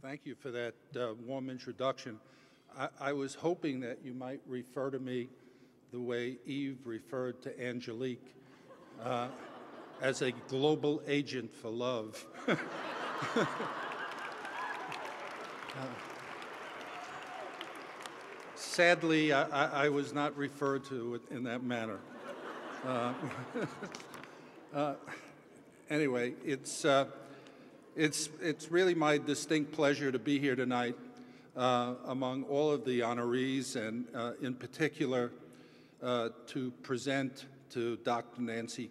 Thank you for that warm introduction. I was hoping that you might refer to me the way Eve referred to Angelique, as a global agent for love. Sadly, I was not referred to in that manner. Anyway, it's really my distinct pleasure to be here tonight among all of the honorees, and in particular to present to Dr. Nancy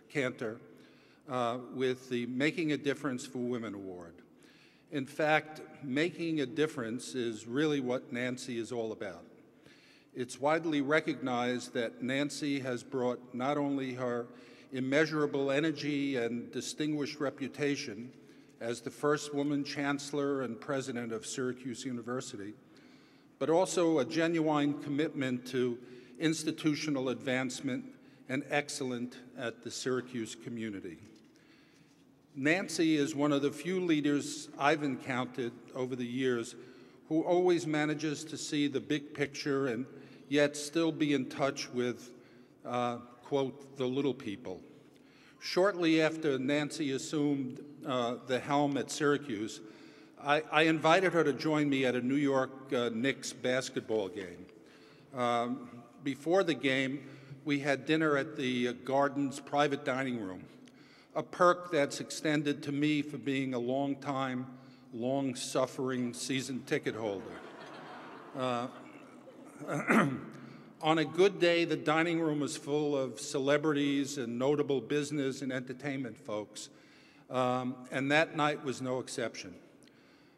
Cantor with the Making a Difference for Women Award. In fact, making a difference is really what Nancy is all about. It's widely recognized that Nancy has brought not only her immeasurable energy and distinguished reputation as the first woman chancellor and president of Syracuse University, but also a genuine commitment to institutional advancement and excellence at the Syracuse community. Nancy is one of the few leaders I've encountered over the years who always manages to see the big picture and yet still be in touch with, quote, the little people. Shortly after Nancy assumed the helm at Syracuse, I invited her to join me at a New York Knicks basketball game. Before the game, we had dinner at the Garden's private dining room, a perk that's extended to me for being a long-time, long-suffering season ticket holder. On a good day, the dining room was full of celebrities and notable business and entertainment folks, and that night was no exception.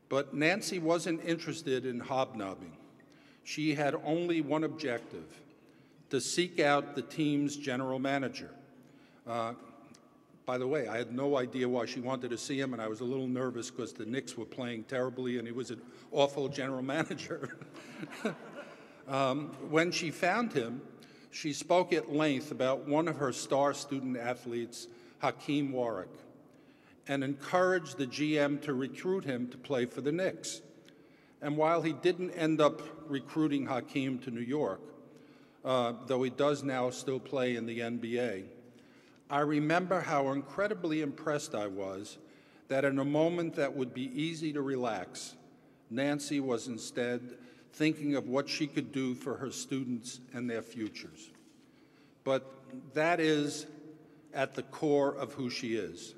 But Nancy wasn't interested in hobnobbing. She had only one objective: to seek out the team's general manager. By the way, I had no idea why she wanted to see him, and I was a little nervous because the Knicks were playing terribly and he was an awful general manager. When she found him, she spoke at length about one of her star student athletes, Hakeem Warwick, and encouraged the GM to recruit him to play for the Knicks. And while he didn't end up recruiting Hakeem to New York, though he does now still play in the NBA, I remember how incredibly impressed I was that in a moment that would be easy to relax, Nancy was instead thinking of what she could do for her students and their futures. But that is at the core of who she is,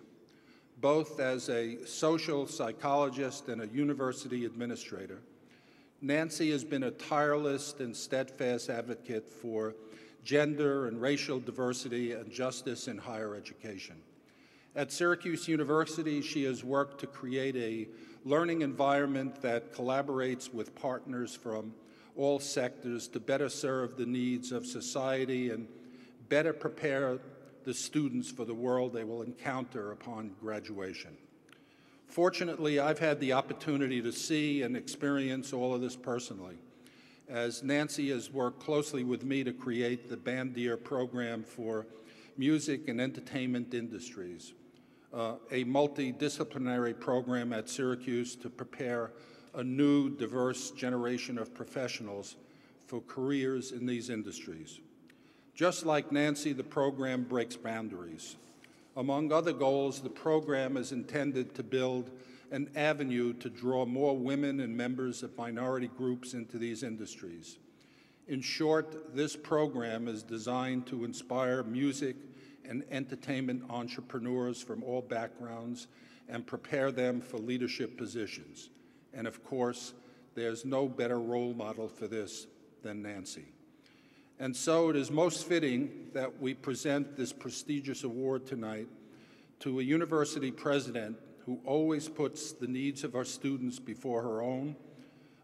both as a social psychologist and a university administrator. Nancy has been a tireless and steadfast advocate for gender and racial diversity and justice in higher education. At Syracuse University, she has worked to create a learning environment that collaborates with partners from all sectors to better serve the needs of society and better prepare the students for the world they will encounter upon graduation. Fortunately, I've had the opportunity to see and experience all of this personally, as Nancy has worked closely with me to create the Bandier program for music and entertainment industries, a multidisciplinary program at Syracuse to prepare a new, diverse generation of professionals for careers in these industries. Just like Nancy, the program breaks boundaries. Among other goals, the program is intended to build an avenue to draw more women and members of minority groups into these industries. In short, this program is designed to inspire music and entertainment entrepreneurs from all backgrounds and prepare them for leadership positions. And of course, there's no better role model for this than Nancy. And so it is most fitting that we present this prestigious award tonight to a university president who always puts the needs of our students before her own,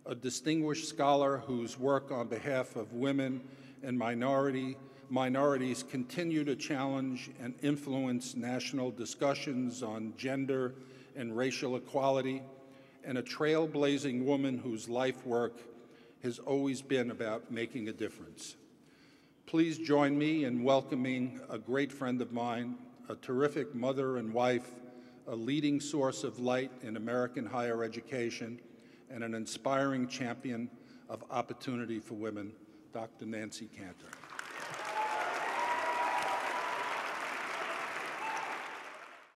a distinguished scholar whose work on behalf of women and minorities continue to challenge and influence national discussions on gender and racial equality, and a trailblazing woman whose life work has always been about making a difference. Please join me in welcoming a great friend of mine, a terrific mother and wife, a leading source of light in American higher education, and an inspiring champion of opportunity for women, Dr. Nancy Cantor.